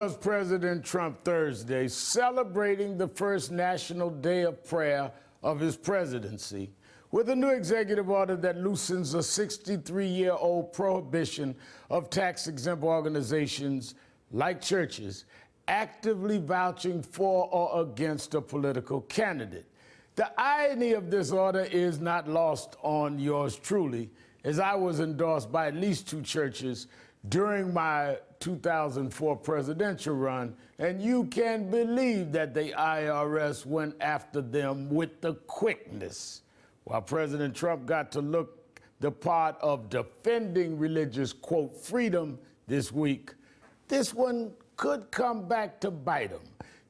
Was President Trump Thursday celebrating the first national day of prayer of his presidency with a new executive order that loosens a 63-year-old prohibition of tax-exempt organizations like churches actively vouching for or against a political candidate. The irony of this order is not lost on yours truly, as I was endorsed by at least two churches during my 2004 presidential run, and you can believe that the IRS went after them with the quickness. While President Trump got to look the part of defending religious, quote, freedom this week, this one could come back to bite him,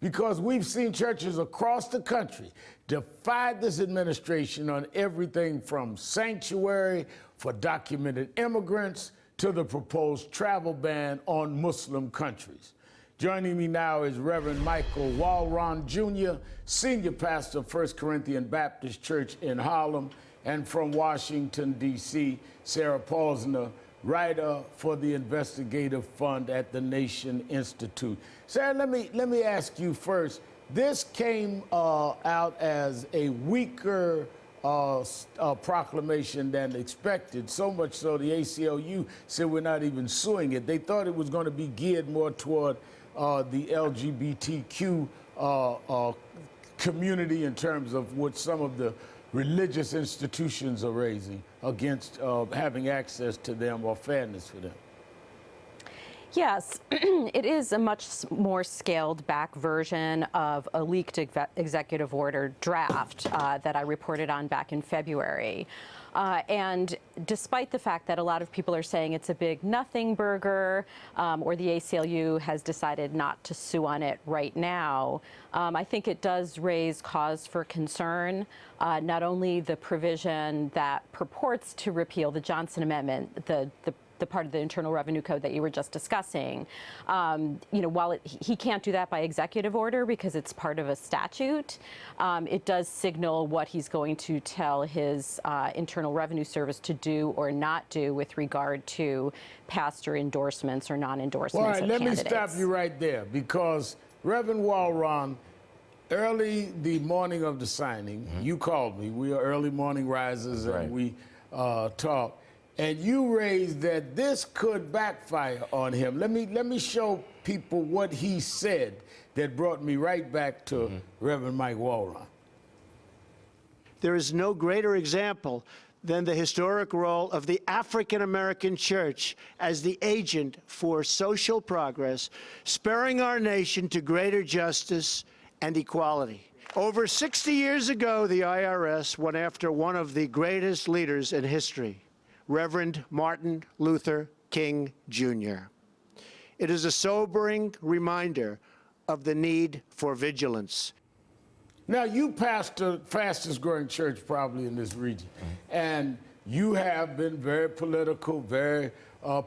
because we've seen churches across the country defy this administration on everything from sanctuary for documented immigrants to the proposed travel ban on Muslim countries. Joining me now is Reverend Michael Walron Jr., Senior Pastor of First Corinthian Baptist Church in Harlem, and from Washington, D.C., Sarah Posner, writer for the Investigative Fund at the Nation Institute. Sarah, let me ask you first. This came out as a weaker proclamation than expected, so much so the ACLU said we're not even suing it. They thought it was going to be geared more toward the LGBTQ community in terms of what some of the religious institutions are raising against having access to them or fairness for them. Yes, it is a much more scaled back version of a leaked executive order draft that I reported on back in February. And despite the fact that a lot of people are saying it's a big nothing burger, or the ACLU has decided not to sue on it right now, I think it does raise cause for concern. Not only the provision that purports to repeal the Johnson Amendment, the part of the Internal Revenue Code that you were just discussing, while he can't do that by executive order because it's part of a statute, it does signal what he's going to tell his Internal Revenue Service to do or not do with regard to pastor endorsements or non-endorsements of candidates. All right, let me stop you right there, because Reverend Walron, early the morning of the signing, you called me. We are early morning risers, and we talked. And you raised that this could backfire on him. Let me show people what he said that brought me right back to Reverend Mike Walron. There is no greater example than the historic role of the African American church as the agent for social progress, spurring our nation to greater justice and equality. Over 60 years ago, the IRS went after one of the greatest leaders in history, Reverend Martin Luther King, Jr. It is a sobering reminder of the need for vigilance. Now, you pastor the fastest growing church probably in this region, and you have been very political, very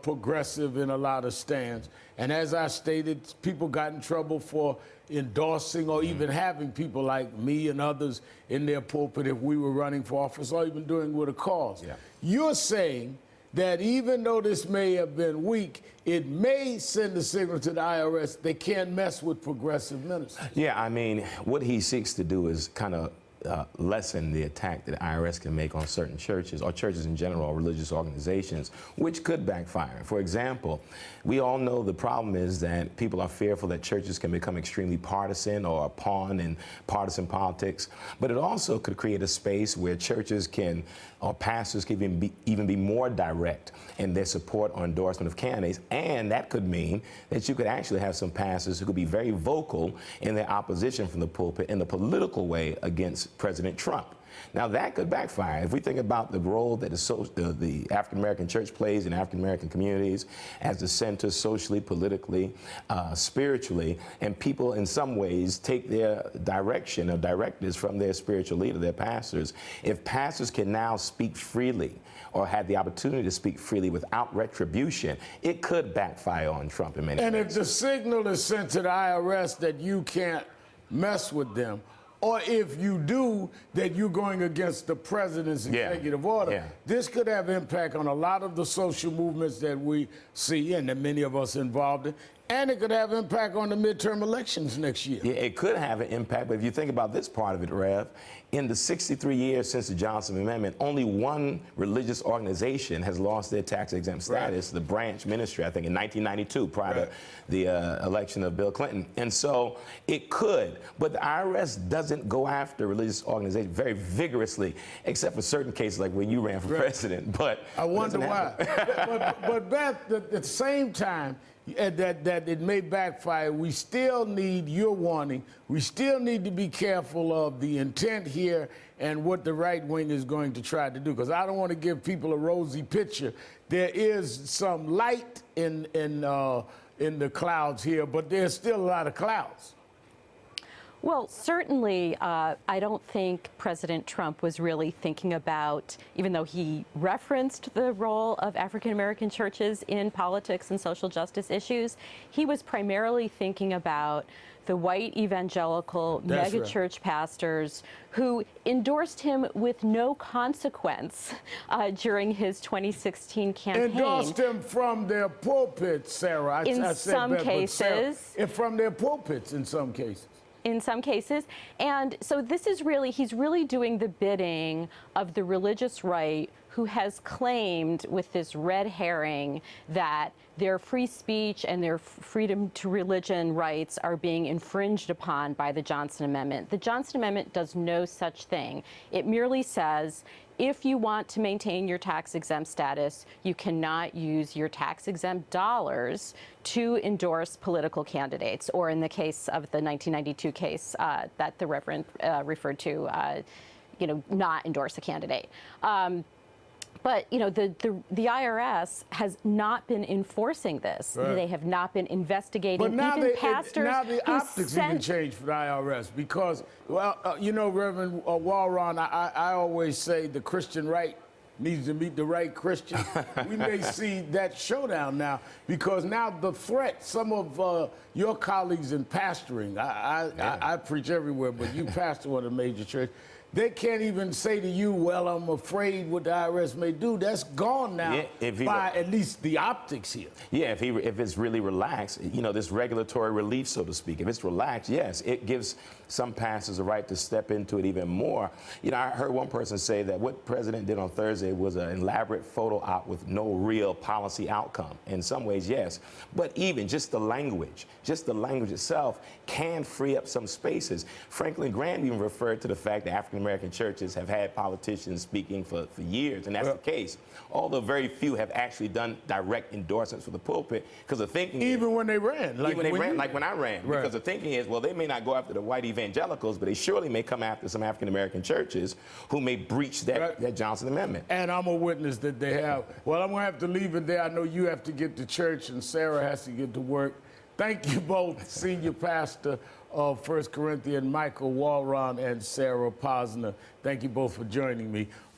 progressive in a lot of stands. And as I stated, people got in trouble for endorsing or even having people like me and others in their pulpit if we were running for office or even doing with a cause. Yeah. You're saying that even though this may have been weak, it may send a signal to the IRS they can't mess with progressive ministers. Yeah, I mean, what he seeks to do is kind of lessen the attack that the IRS can make on certain churches, or churches in general, or religious organizations, which could backfire. For example, we all know the problem is that people are fearful that churches can become extremely partisan or a pawn in partisan politics, but it also could create a space where churches can, or pastors can even be more direct in their support or endorsement of candidates, and that could mean that you could actually have some pastors who could be very vocal in their opposition from the pulpit in a political way against President Trump. Now, that could backfire. If we think about the role that the African-American church plays in African-American communities as the center socially, politically, spiritually, and people in some ways take their direction or directives from their spiritual leader, their pastors. If pastors can now speak freely or have the opportunity to speak freely without retribution, it could backfire on Trump in many ways. And if the signal is sent to the IRS that you can't mess with them, or if you do, that you're going against the president's executive order. This could have impact on a lot of the social movements that we see and that many of us involved in. And it could have impact on the midterm elections next year. Yeah, it could have an impact, but if you think about this part of it, Rev, in the 63 years since the Johnson Amendment, only one religious organization has lost their tax-exempt status, the Branch Ministry, I think, in 1992, prior to the election of Bill Clinton. And so it could, but the IRS doesn't go after religious organizations very vigorously, except for certain cases like when you ran for president. But I wonder why. but Beth, at the same time, that it may backfire, we still need your warning. We still need to be careful of the intent here and what the right wing is going to try to do, because I don't want to give people a rosy picture. There is some light in the clouds here, but there's still a lot of clouds. Well, certainly, I don't think President Trump was really thinking about, even though he referenced the role of African American churches in politics and social justice issues, he was primarily thinking about the white evangelical megachurch pastors who endorsed him with no consequence during his 2016 campaign. Endorsed him from their pulpits, Sarah. In some cases. From their pulpits in some cases. In some cases. And so this is really, he's really doing the bidding of the religious right, who has claimed with this red herring that their free speech and their freedom to religion rights are being infringed upon by the Johnson Amendment. The Johnson Amendment does no such thing. It merely says, if you want to maintain your tax-exempt status, you cannot use your tax-exempt dollars to endorse political candidates, or in the case of the 1992 case that the Reverend referred to, not endorse a candidate. But the IRS has not been enforcing this. Right. They have not been investigating. But now pastors now the who optics even changed for the IRS because, Reverend Walron, I always say the Christian right needs to meet the right Christian. We may see that showdown now because now the threat, some of your colleagues in pastoring, I preach everywhere, but you pastor one of the major churches. They can't even say to you, well, I'm afraid what the IRS may do. That's gone now by at least the optics here. Yeah, if it's really relaxed, this regulatory relief, so to speak, if it's relaxed, yes, it gives some pastors a right to step into it even more. I heard one person say that what the president did on Thursday was an elaborate photo op with no real policy outcome. In some ways, yes. But even just the language itself can free up some spaces. Franklin Graham even referred to the fact that African American churches have had politicians speaking for years, and that's the case. Although very few have actually done direct endorsements for the pulpit, because the thinking even when they ran, like when I ran, because the thinking is, well, they may not go after the white evangelicals, but they surely may come after some African American churches who may breach that Johnson Amendment. And I'm a witness that they have. Well, I'm gonna have to leave it there. I know you have to get to church, and Sarah has to get to work. Thank you both, Senior Pastor of 1 Corinthians, Michael Walron and Sarah Posner. Thank you both for joining me.